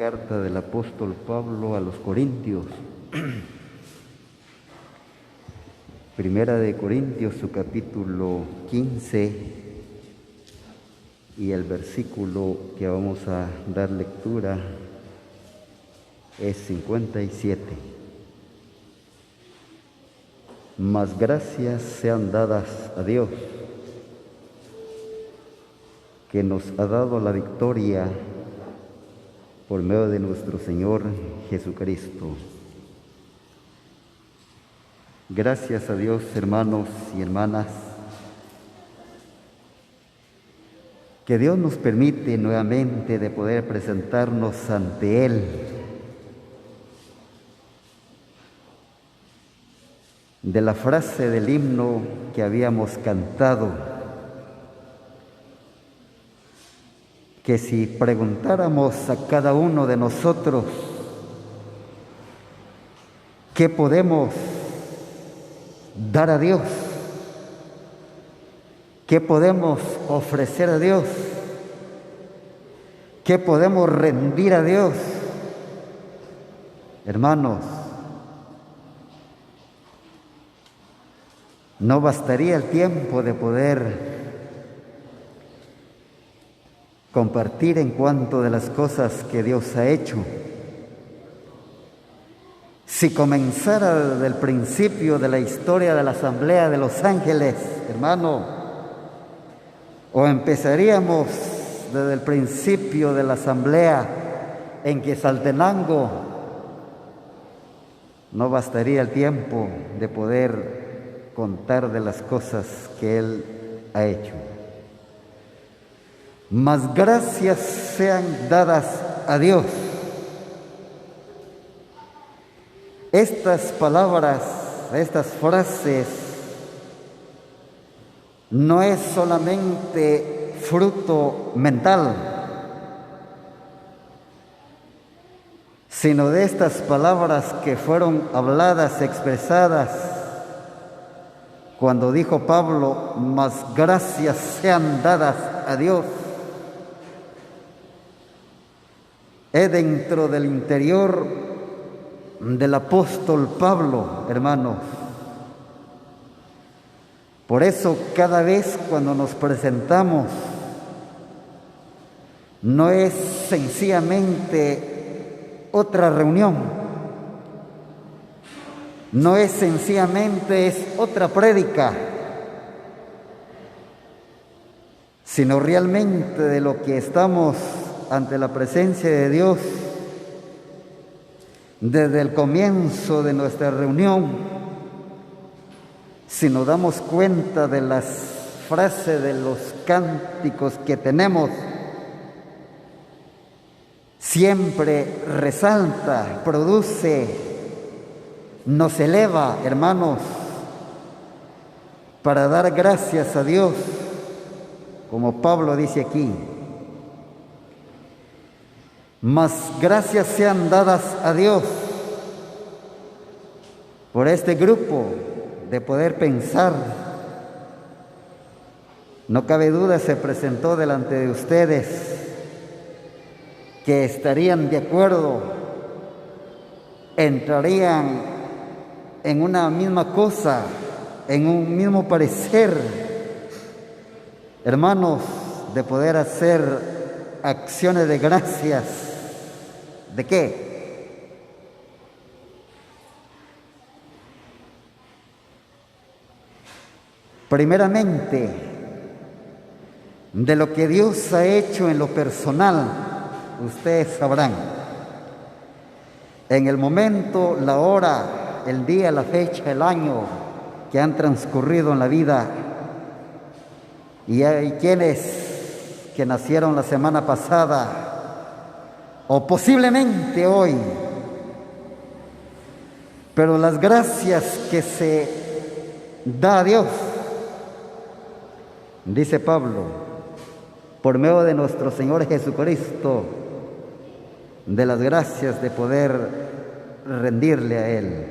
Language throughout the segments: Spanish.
carta del apóstol Pablo a los Corintios. Primera de Corintios, su capítulo 15 y el versículo que vamos a dar lectura es 57. Mas gracias sean dadas a Dios, que nos ha dado la victoria por medio de nuestro Señor Jesucristo. Gracias a Dios, hermanos y hermanas, que Dios nos permite nuevamente de poder presentarnos ante Él, de la frase del himno que habíamos cantado, que si preguntáramos a cada uno de nosotros qué podemos dar a Dios, qué podemos ofrecer a Dios, qué podemos rendir a Dios, hermanos, no bastaría el tiempo de poder compartir en cuanto de las cosas que Dios ha hecho. Si comenzara desde el principio de la historia de la Asamblea de los Ángeles, hermano, o empezaríamos desde el principio de la Asamblea en Quetzaltenango, no bastaría el tiempo de poder contar de las cosas que Él ha hecho. Mas gracias sean dadas a Dios. Estas palabras, estas frases, no es solamente fruto mental, sino de estas palabras que fueron habladas, expresadas, cuando dijo Pablo, mas gracias sean dadas a Dios. Es dentro del interior del apóstol Pablo, hermanos. Por eso cada vez cuando nos presentamos, no es sencillamente otra reunión, no es sencillamente otra prédica, sino realmente de lo que estamos ante la presencia de Dios desde el comienzo de nuestra reunión. Si nos damos cuenta de las frases de los cánticos que tenemos, siempre resalta, produce, nos eleva, hermanos, para dar gracias a Dios, como Pablo dice aquí. Mas gracias sean dadas a Dios por este grupo de poder pensar. No cabe duda, se presentó delante de ustedes que estarían de acuerdo, entrarían en una misma cosa, en un mismo parecer, hermanos, de poder hacer acciones de gracias. ¿De qué? Primeramente, de lo que Dios ha hecho en lo personal. Ustedes sabrán, en el momento, la hora, el día, la fecha, el año que han transcurrido en la vida, y hay quienes que nacieron la semana pasada, o posiblemente hoy, pero las gracias que se da a Dios, dice Pablo, por medio de nuestro Señor Jesucristo, de las gracias de poder rendirle a Él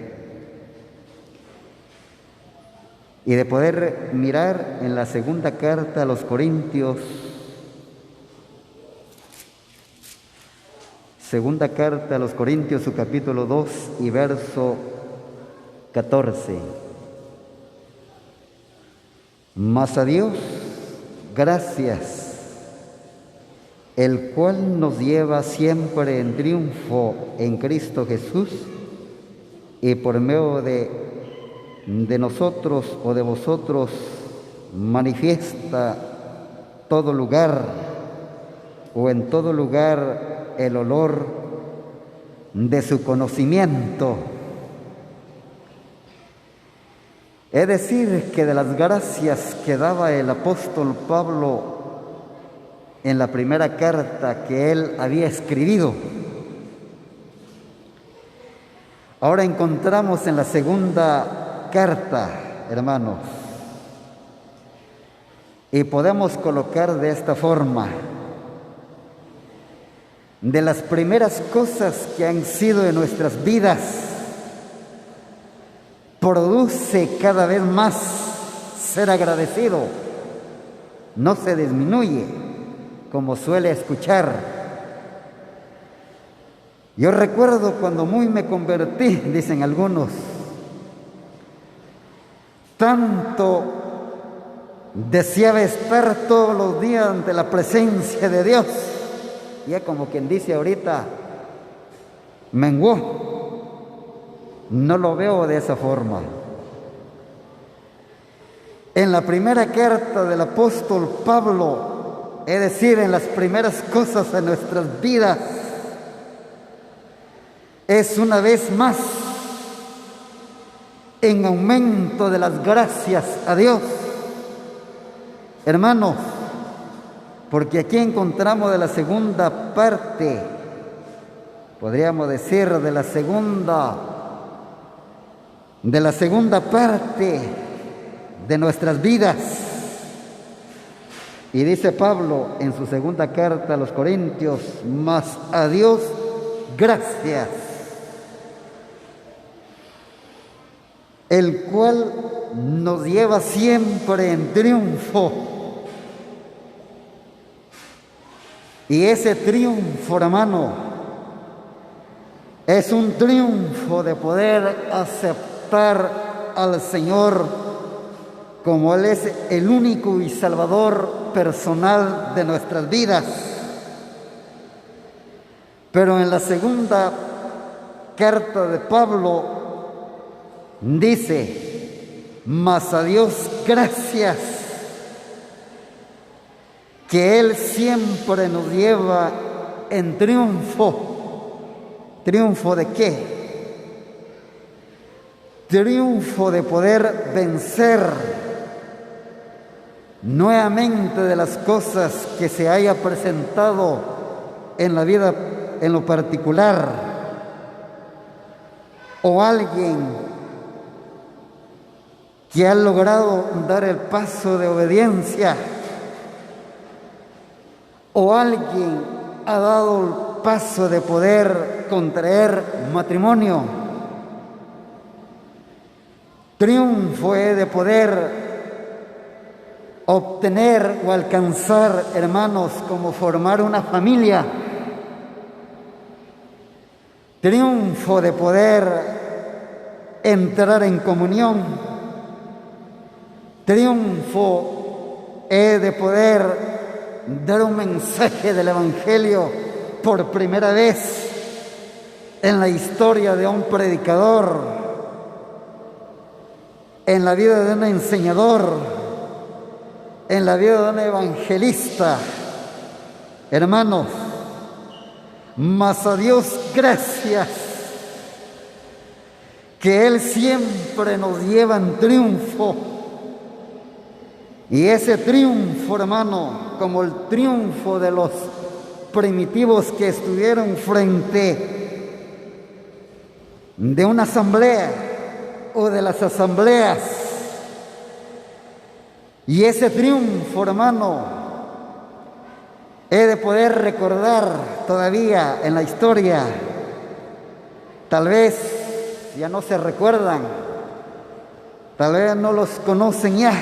y de poder mirar en la segunda carta a los Corintios, Segunda carta a los Corintios, su capítulo 2 y verso 14. Mas a Dios, gracias, el cual nos lleva siempre en triunfo en Cristo Jesús, y por medio de nosotros o de vosotros manifiesta todo lugar o en todo lugar el olor de su conocimiento. Es decir, que de las gracias que daba el apóstol Pablo en la primera carta que él había escribido, ahora encontramos en la segunda carta, hermanos, y podemos colocar de esta forma: de las primeras cosas que han sido en nuestras vidas, produce cada vez más ser agradecido, no se disminuye como suele escuchar. Yo recuerdo cuando muy me convertí, dicen algunos, tanto deseaba estar todos los días ante la presencia de Dios, ya como quien dice ahorita, menguó. No lo veo de esa forma. En la primera carta del apóstol Pablo, es decir, en las primeras cosas de nuestras vidas, es una vez más en aumento de las gracias a Dios, hermanos, porque aquí encontramos de la segunda parte, podríamos decir de la segunda parte de nuestras vidas. Y dice Pablo en su segunda carta a los Corintios: mas a Dios gracias, el cual nos lleva siempre en triunfo. Y ese triunfo, hermano, es un triunfo de poder aceptar al Señor como Él es el único y salvador personal de nuestras vidas. Pero en la segunda carta de Pablo dice: mas a Dios gracias, que Él siempre nos lleva en triunfo. ¿Triunfo de qué? Triunfo de poder vencer nuevamente de las cosas que se haya presentado en la vida en lo particular, o alguien que ha logrado dar el paso de obediencia, o alguien ha dado el paso de poder contraer matrimonio. Triunfo es de poder obtener o alcanzar, hermanos, como formar una familia. Triunfo de poder entrar en comunión. Triunfo es de poder dar un mensaje del Evangelio por primera vez en la historia de un predicador, en la vida de un enseñador, en la vida de un evangelista. Hermanos, mas a Dios gracias, que Él siempre nos lleva en triunfo. Y ese triunfo, hermano, como el triunfo de los primitivos que estuvieron frente de una asamblea o de las asambleas, y ese triunfo, hermano, he de poder recordar todavía en la historia. Tal vez ya no se recuerdan, tal vez no los conocen ya,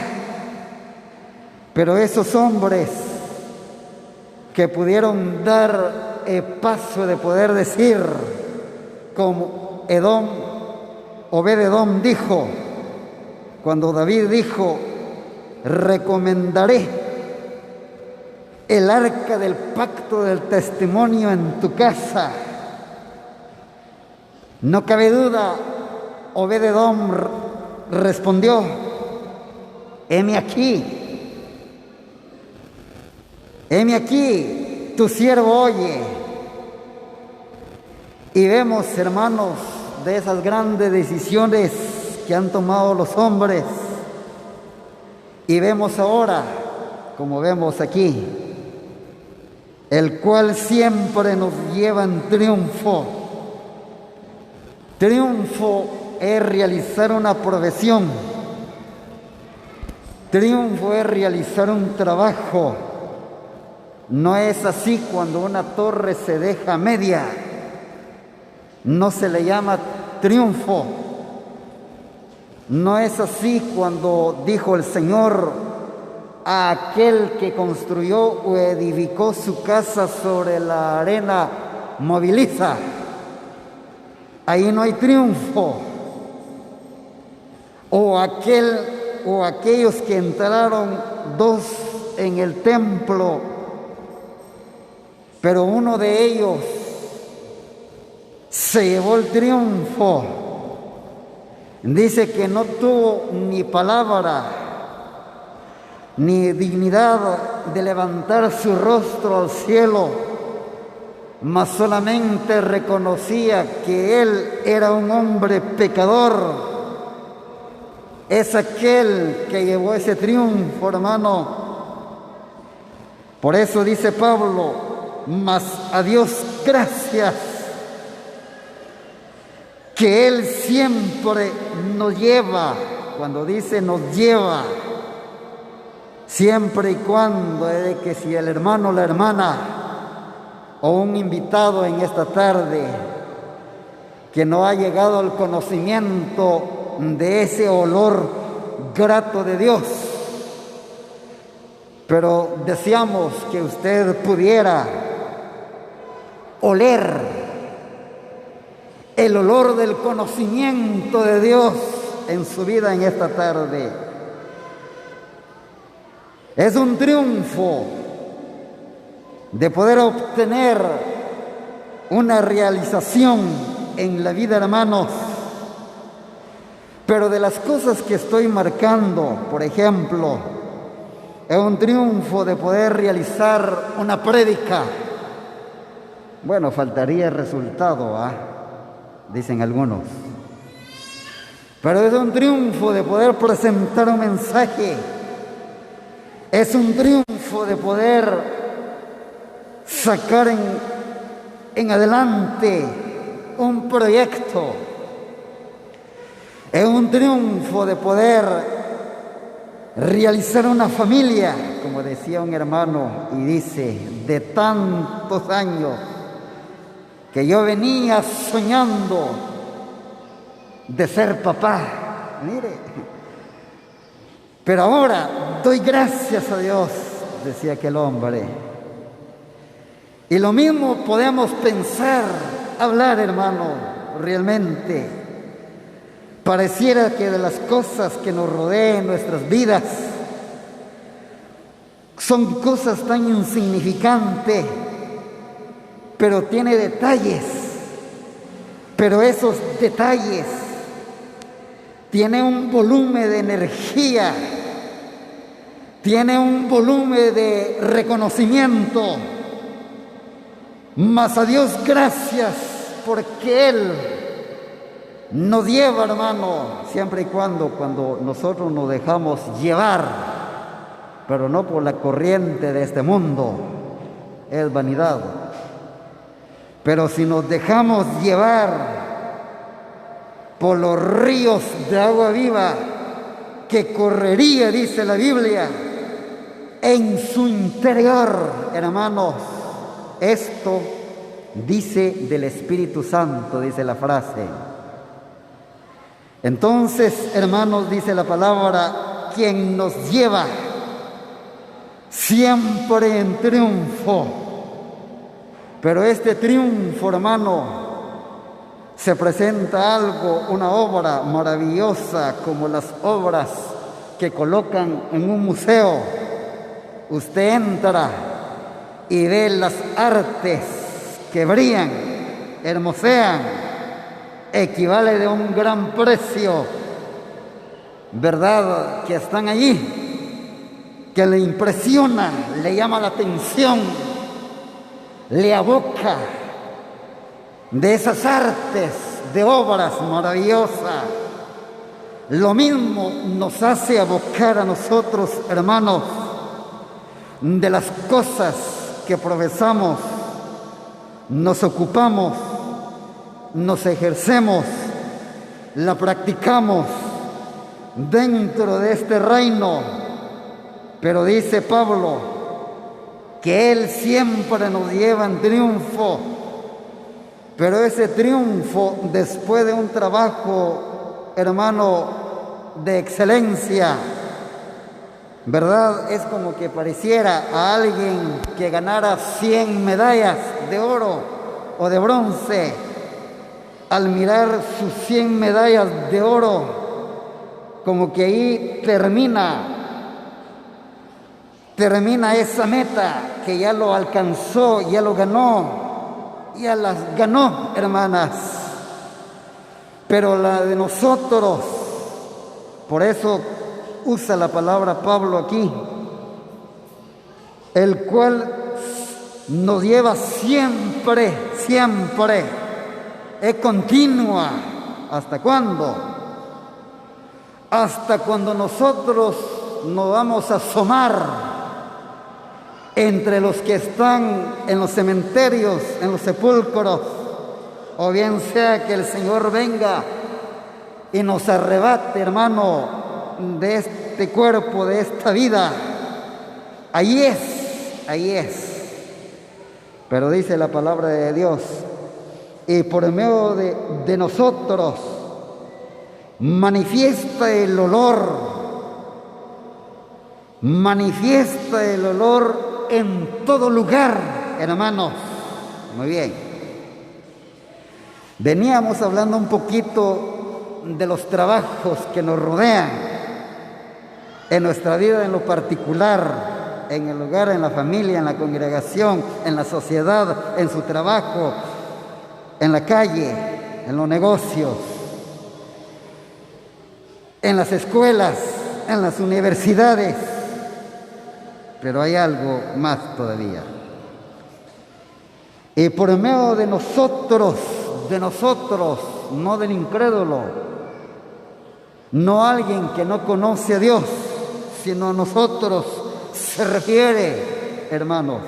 pero esos hombres que pudieron dar paso de poder decir, como Obed-Edom dijo, cuando David dijo, recomendaré el arca del pacto del testimonio en tu casa. No cabe duda, Obed-Edom respondió, heme aquí, tu siervo oye. Y vemos, hermanos, de esas grandes decisiones que han tomado los hombres, y vemos ahora, como vemos aquí, el cual siempre nos lleva en triunfo. Triunfo es realizar una profesión. Triunfo es realizar un trabajo. No es así cuando una torre se deja media. No se le llama triunfo. No es así cuando dijo el Señor a aquel que construyó o edificó su casa sobre la arena moviliza. Ahí no hay triunfo. O aquellos que entraron dos en el templo, pero uno de ellos se llevó el triunfo. Dice que no tuvo ni palabra ni dignidad de levantar su rostro al cielo, mas solamente reconocía que él era un hombre pecador. Es aquel que llevó ese triunfo, hermano. Por eso dice Pablo, mas a Dios gracias, que Él siempre nos lleva. Cuando dice nos lleva, siempre y cuando de que si el hermano o la hermana o un invitado en esta tarde que no ha llegado al conocimiento de ese olor grato de Dios, pero deseamos que usted pudiera oler el olor del conocimiento de Dios en su vida en esta tarde. Es un triunfo de poder obtener una realización en la vida, hermanos. Pero de las cosas que estoy marcando, por ejemplo, es un triunfo de poder realizar una prédica. Bueno, faltaría el resultado, dicen algunos. Pero es un triunfo de poder presentar un mensaje. Es un triunfo de poder sacar en adelante un proyecto. Es un triunfo de poder realizar una familia, como decía un hermano, y dice, de tantos años que yo venía soñando de ser papá. Mire, pero ahora doy gracias a Dios, decía aquel hombre. Y lo mismo podemos pensar, hablar, hermano, realmente. Pareciera que de las cosas que nos rodean en nuestras vidas son cosas tan insignificantes, pero tiene detalles. Pero esos detalles tienen un volumen de energía, tiene un volumen de reconocimiento. Mas a Dios gracias, porque Él nos lleva, hermano, siempre y cuando nosotros nos dejamos llevar, pero no por la corriente de este mundo, es vanidad. Pero si nos dejamos llevar por los ríos de agua viva que correría, dice la Biblia, en su interior, hermanos, esto dice del Espíritu Santo, dice la frase. Entonces, hermanos, dice la palabra, quien nos lleva siempre en triunfo. Pero este triunfo, hermano, se presenta algo, una obra maravillosa como las obras que colocan en un museo. Usted entra y ve las artes que brillan, hermosean, equivale de un gran precio, ¿verdad? Que están allí, que le impresiona, le llama la atención, le aboca de esas artes, de obras maravillosas. Lo mismo nos hace abocar a nosotros, hermanos, de las cosas que profesamos, nos ocupamos, nos ejercemos, la practicamos dentro de este reino. Pero dice Pablo que Él siempre nos lleva en triunfo, pero ese triunfo después de un trabajo, hermano, de excelencia, ¿verdad? Es como que pareciera a alguien que ganara 100 medallas de oro o de bronce. Al mirar sus 100 medallas de oro, como que ahí termina esa meta, que ya lo alcanzó, ya lo ganó, ya las ganó, hermanas. Pero la de nosotros, por eso usa la palabra Pablo aquí, el cual nos lleva siempre, es continua. ¿Hasta cuándo? Hasta cuando nosotros nos vamos a asomar entre los que están en los cementerios, en los sepulcros, o bien sea que el Señor venga y nos arrebate, hermano, de este cuerpo, de esta vida. Ahí es. Pero dice la palabra de Dios, y por medio de nosotros manifiesta el olor en todo lugar, hermanos. Muy bien. Veníamos hablando un poquito de los trabajos que nos rodean en nuestra vida, en lo particular, en el hogar, en la familia, en la congregación, en la sociedad, en su trabajo, en la calle, en los negocios, en las escuelas, en las universidades. Pero hay algo más todavía. Y por medio de nosotros, no del incrédulo, no alguien que no conoce a Dios, sino nosotros, se refiere, hermanos.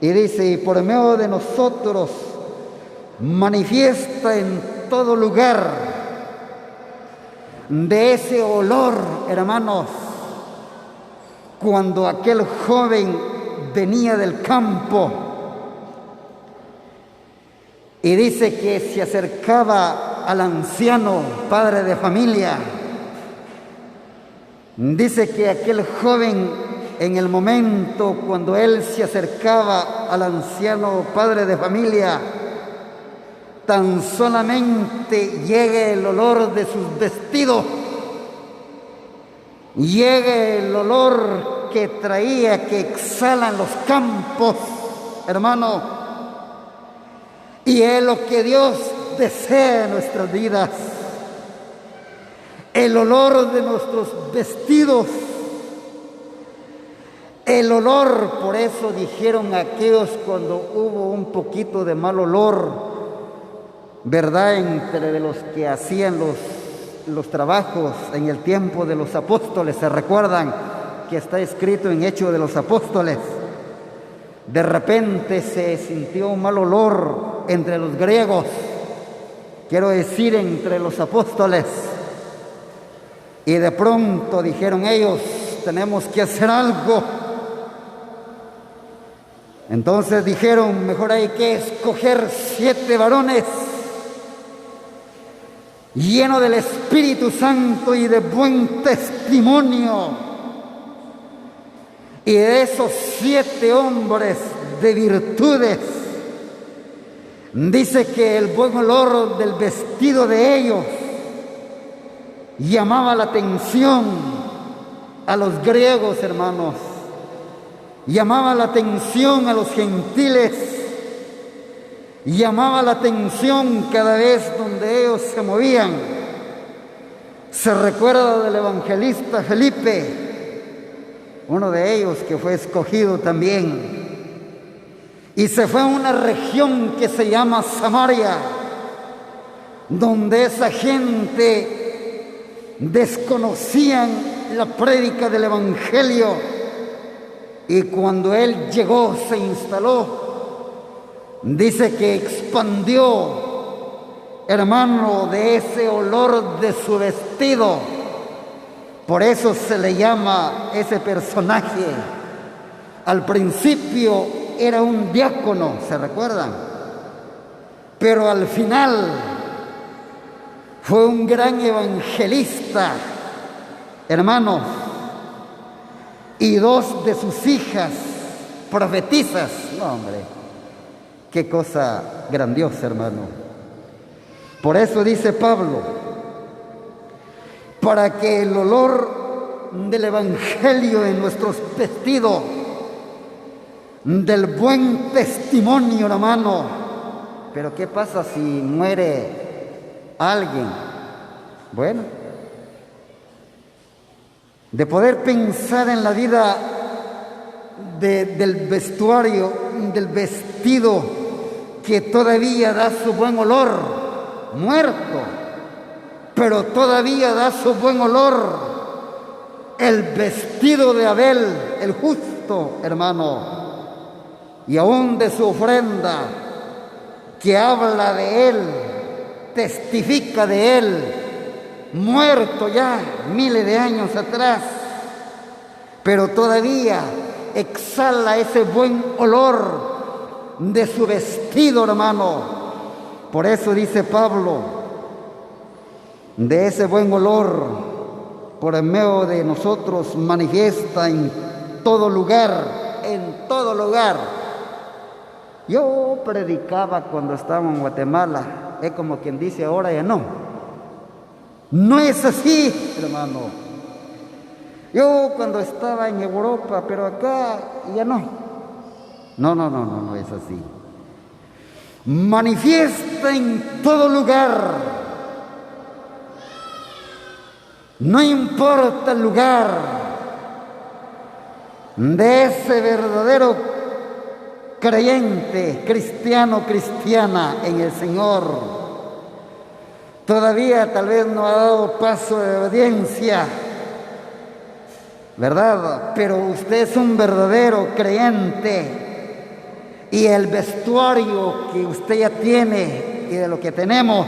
Y dice, y por medio de nosotros manifiesta en todo lugar de ese olor, hermanos. Cuando aquel joven venía del campo y dice que se acercaba al anciano padre de familia, dice que aquel joven, en el momento cuando él se acercaba al anciano padre de familia, tan solamente llega el olor de sus vestidos, llega el olor que traía, que exhalan los campos, hermano, y es lo que Dios desea en nuestras vidas, el olor de nuestros vestidos, el olor. Por eso dijeron aquellos cuando hubo un poquito de mal olor, ¿verdad?, entre los que hacían los trabajos en el tiempo de los apóstoles. Se recuerdan que está escrito en Hechos de los Apóstoles. De repente se sintió un mal olor entre los griegos, quiero decir, entre los apóstoles. Y de pronto dijeron ellos, tenemos que hacer algo. Entonces dijeron, mejor hay que escoger 7 varones llenos del Espíritu Santo y de buen testimonio. Y de esos 7 hombres de virtudes. Dice que el buen olor del vestido de ellos llamaba la atención a los griegos, hermanos. Llamaba la atención a los gentiles. Llamaba la atención cada vez donde ellos se movían. Se recuerda del evangelista Felipe, uno de ellos que fue escogido también. Y se fue a una región que se llama Samaria, donde esa gente desconocían la prédica del evangelio. Y cuando él llegó, se instaló, dice que expandió, hermano, de ese olor de su vestido. Por eso se le llama ese personaje. Al principio era un diácono, ¿se recuerdan? Pero al final fue un gran evangelista, hermanos. Y 2 de sus hijas profetizas. No, hombre, qué cosa grandiosa, hermano. Por eso dice Pablo, para que el olor del evangelio en nuestros vestidos, del buen testimonio, hermano. Pero ¿qué pasa si muere alguien? Bueno, de poder pensar en la vida del vestuario, del vestido que todavía da su buen olor, muerto, pero todavía da su buen olor. El vestido de Abel, el justo, hermano, y aún de su ofrenda, que habla de él, testifica de él, muerto ya miles de años atrás, pero todavía exhala ese buen olor de su vestido, hermano. Por eso dice Pablo, de ese buen olor, por en medio de nosotros manifiesta en todo lugar, en todo lugar. Yo predicaba cuando estaba en Guatemala, es como quien dice ahora ya no. No es así, hermano. Yo cuando estaba en Europa, pero acá ya no. No es así. Manifiesta en todo lugar. No importa el lugar de ese verdadero creyente, cristiano, cristiana en el Señor. Todavía tal vez no ha dado paso de obediencia, ¿verdad? Pero usted es un verdadero creyente y el vestuario que usted ya tiene y de lo que tenemos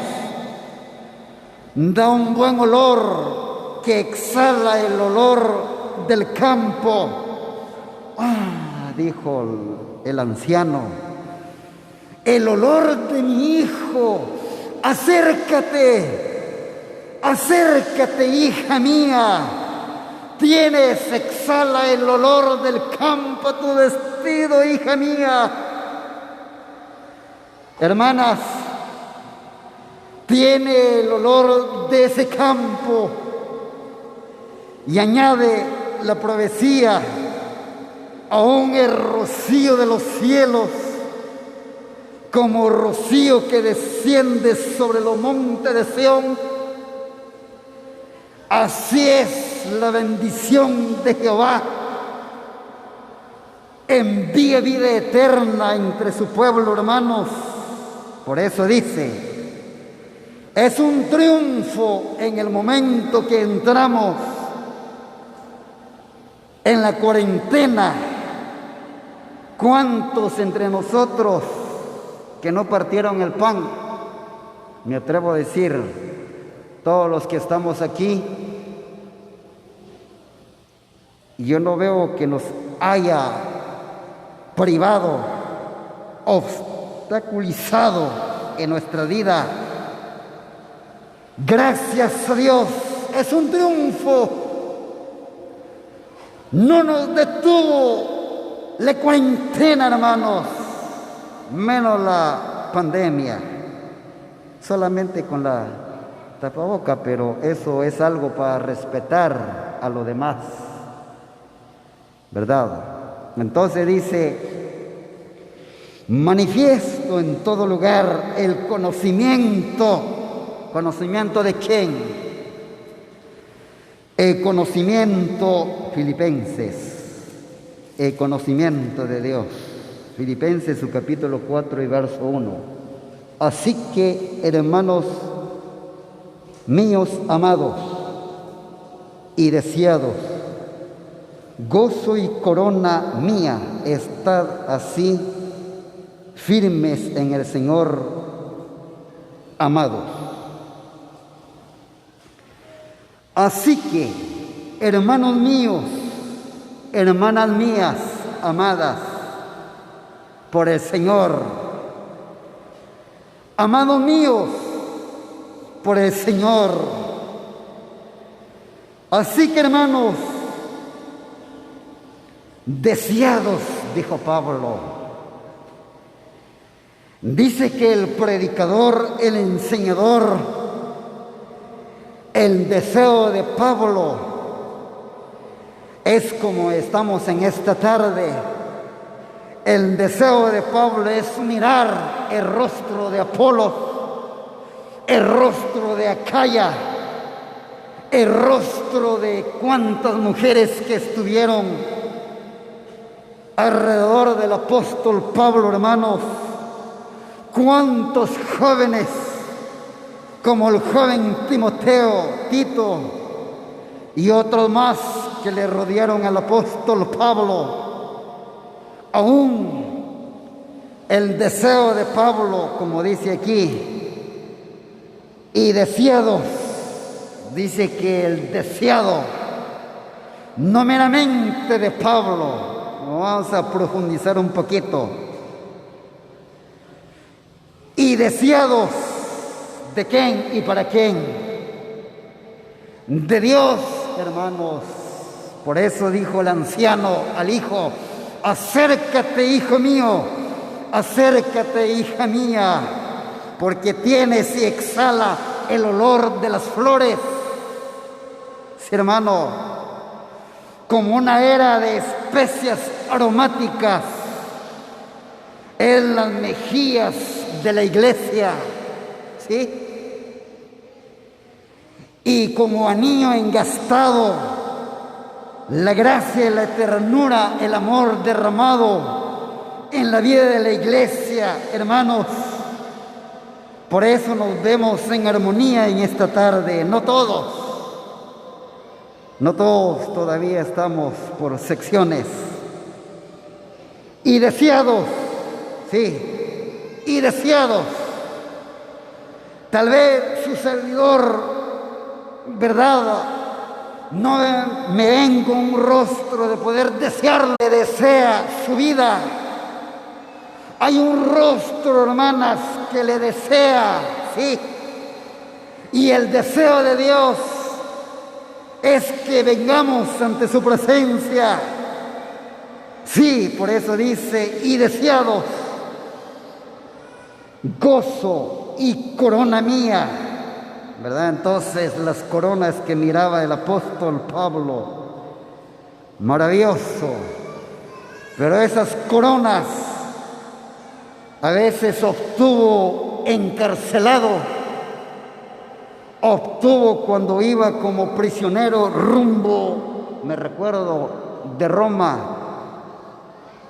da un buen olor que exhala el olor del campo. Dijo el anciano, el olor de mi hijo, acércate, acércate, hija mía, tienes, exhala el olor del campo tu vestido, hija mía. Hermanas, tiene el olor de ese campo. Y añade la profecía, aún el rocío de los cielos, como rocío que desciende sobre los montes de Sión, así es la bendición de Jehová. Envía vida eterna entre su pueblo, hermanos. Por eso dice, es un triunfo en el momento que entramos en la cuarentena. ¿Cuántos entre nosotros que no partieron el pan? Me atrevo a decir, todos los que estamos aquí, yo no veo que nos haya privado, obstaculizado en nuestra vida. Gracias a Dios, es un triunfo. No nos detuvo la cuarentena, hermanos, menos la pandemia, solamente con la tapaboca, pero eso es algo para respetar a los demás, ¿verdad? Entonces dice, manifiesto en todo lugar el conocimiento. ¿Conocimiento de quién? El conocimiento, Filipenses, el conocimiento de Dios. Filipenses, su capítulo 4 y verso 1. Así que, hermanos míos amados y deseados, gozo y corona mía, estad así firmes en el Señor, amados. Así que, hermanos míos, hermanas mías, amadas por el Señor, amados míos por el Señor. Así que, hermanos, deseados, dijo Pablo. Dice que el predicador, el enseñador, el deseo de Pablo es como estamos en esta tarde. El deseo de Pablo es mirar el rostro de Apolos, el rostro de Acaya, el rostro de cuántas mujeres que estuvieron alrededor del apóstol Pablo, hermanos. Cuántos jóvenes, como el joven Timoteo, Tito y otros más que le rodearon al apóstol Pablo. Aún el deseo de Pablo, como dice aquí, y deseados, dice que el deseado, no meramente de Pablo, vamos a profundizar un poquito, y deseados, ¿de quién y para quién? De Dios, hermanos. Por eso dijo el anciano al hijo, acércate, hijo mío, acércate, hija mía, porque tienes y exhala el olor de las flores. Sí, hermano, como una era de especias aromáticas en las mejillas de la iglesia, ¿sí? Y como anillo engastado, la gracia, la ternura, el amor derramado en la vida de la iglesia, hermanos. Por eso nos vemos en armonía en esta tarde. No todos todavía estamos por secciones. Y deseados, sí, y deseados. Tal vez su servidor, ¿verdad?, no me ven con un rostro de poder desearle, desea su vida. Hay un rostro, hermanas, que le desea, sí. Y el deseo de Dios es que vengamos ante su presencia. Sí, por eso dice, y deseados, gozo y corona mía, ¿verdad? Entonces las coronas que miraba el apóstol Pablo, maravilloso, pero esas coronas a veces obtuvo encarcelado, obtuvo cuando iba como prisionero rumbo, me recuerdo, de Roma,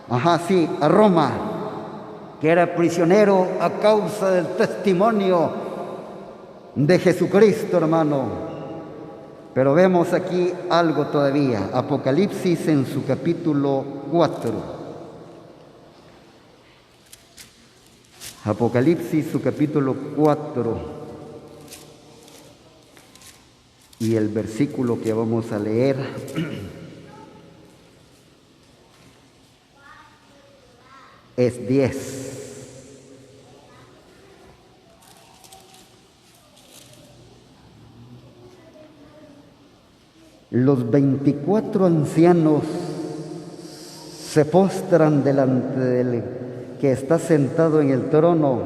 a Roma, que era prisionero a causa del testimonio de Jesucristo, hermano. Pero vemos aquí algo todavía. Apocalipsis en su capítulo 4. Apocalipsis, su capítulo 4. Y el versículo que vamos a leer es 10. Los 24 ancianos se postran delante del que está sentado en el trono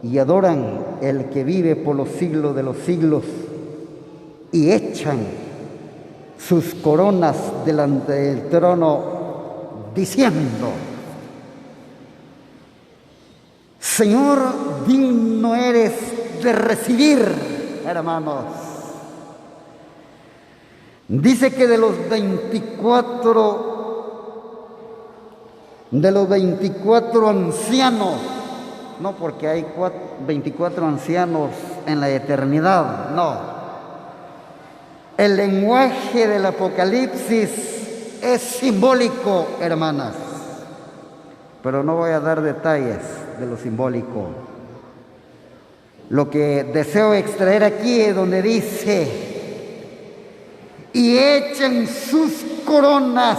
y adoran el que vive por los siglos de los siglos y echan sus coronas delante del trono diciendo: Señor, digno eres de recibir, hermanos. Dice que de los 24 ancianos, no porque hay 24 ancianos en la eternidad, no. El lenguaje del Apocalipsis es simbólico, hermanas, pero no voy a dar detalles de lo simbólico. Lo que deseo extraer aquí es donde dice: y echen sus coronas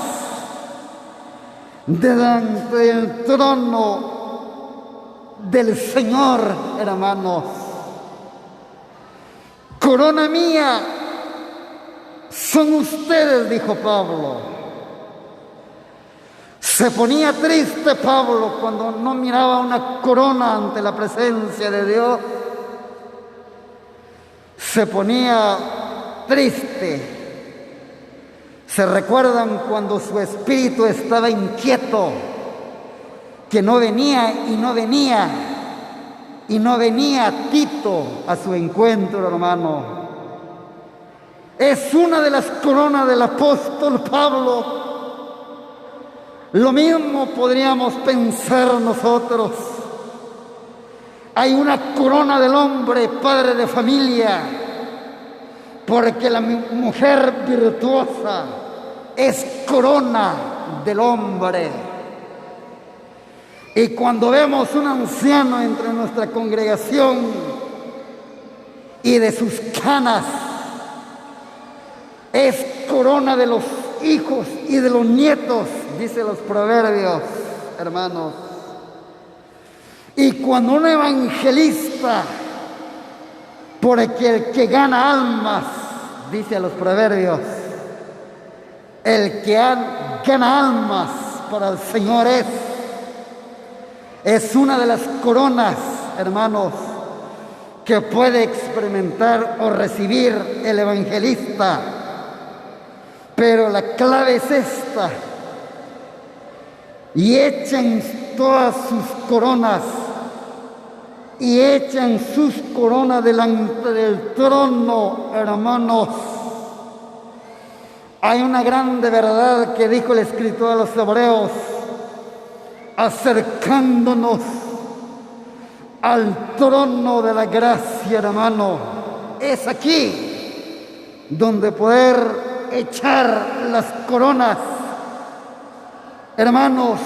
delante del trono del Señor, hermanos. Corona mía son ustedes, dijo Pablo. Se ponía triste Pablo cuando no miraba una corona ante la presencia de Dios. Se ponía triste. ¿Se recuerdan cuando su espíritu estaba inquieto? Que no venía y no venía. Y no venía Tito a su encuentro, hermano. Es una de las coronas del apóstol Pablo. Lo mismo podríamos pensar nosotros. Hay una corona del hombre, padre de familia, porque la mujer virtuosa es corona del hombre. Y cuando vemos un anciano entre nuestra congregación y de sus canas, es corona de los hijos y de los nietos, dice los proverbios, hermanos. Y cuando un evangelista, porque el que gana almas, dice los proverbios, el que gana almas para el Señor es una de las coronas, hermanos, que puede experimentar o recibir el evangelista. Pero la clave es esta: y echen todas sus coronas, y echan sus coronas delante del trono, hermanos. Hay una grande verdad que dijo el escritor a los hebreos: acercándonos al trono de la gracia, hermano. Es aquí donde poder echar las coronas, hermanos,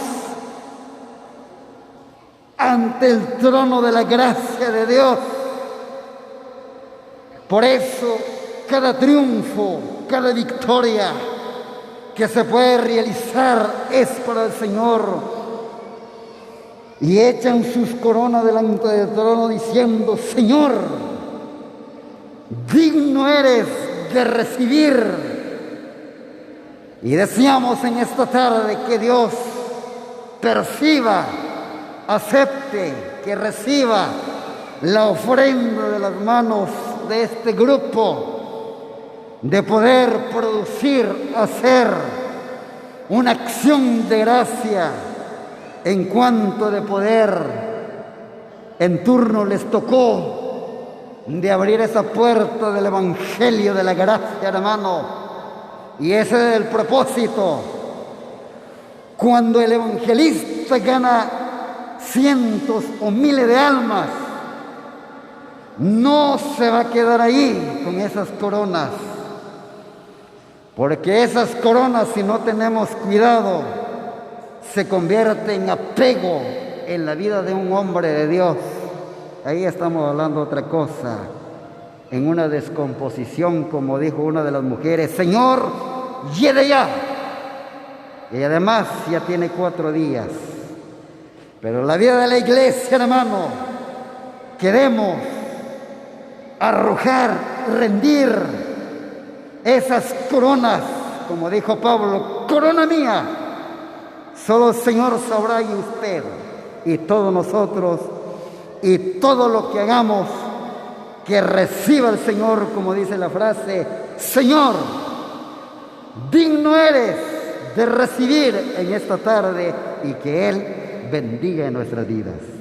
ante el trono de la gracia de Dios. Por eso, cada triunfo, cada victoria que se puede realizar es para el Señor. Y echan sus coronas delante del trono diciendo: Señor, digno eres de recibir. Y deseamos en esta tarde que Dios perciba, acepte, que reciba la ofrenda de las manos de este grupo, de poder producir, hacer una acción de gracia en cuanto de poder. En turno les tocó de abrir esa puerta del evangelio de la gracia, hermano, y ese es el propósito. Cuando el evangelista gana cientos o miles de almas, no se va a quedar ahí con esas coronas, porque esas coronas, si no tenemos cuidado, se convierten en apego en la vida de un hombre de Dios. Ahí estamos hablando otra cosa, en una descomposición, como dijo una de las mujeres: Señor, llegue ya. Y además ya tiene 4 días. Pero la vida de la iglesia, hermano, queremos arrojar, rendir esas coronas, como dijo Pablo: corona mía Solo el Señor sabrá y usted y todos nosotros y todo lo que hagamos, que reciba el Señor, como dice la frase, Señor, digno eres de recibir en esta tarde y que Él bendiga nuestras vidas.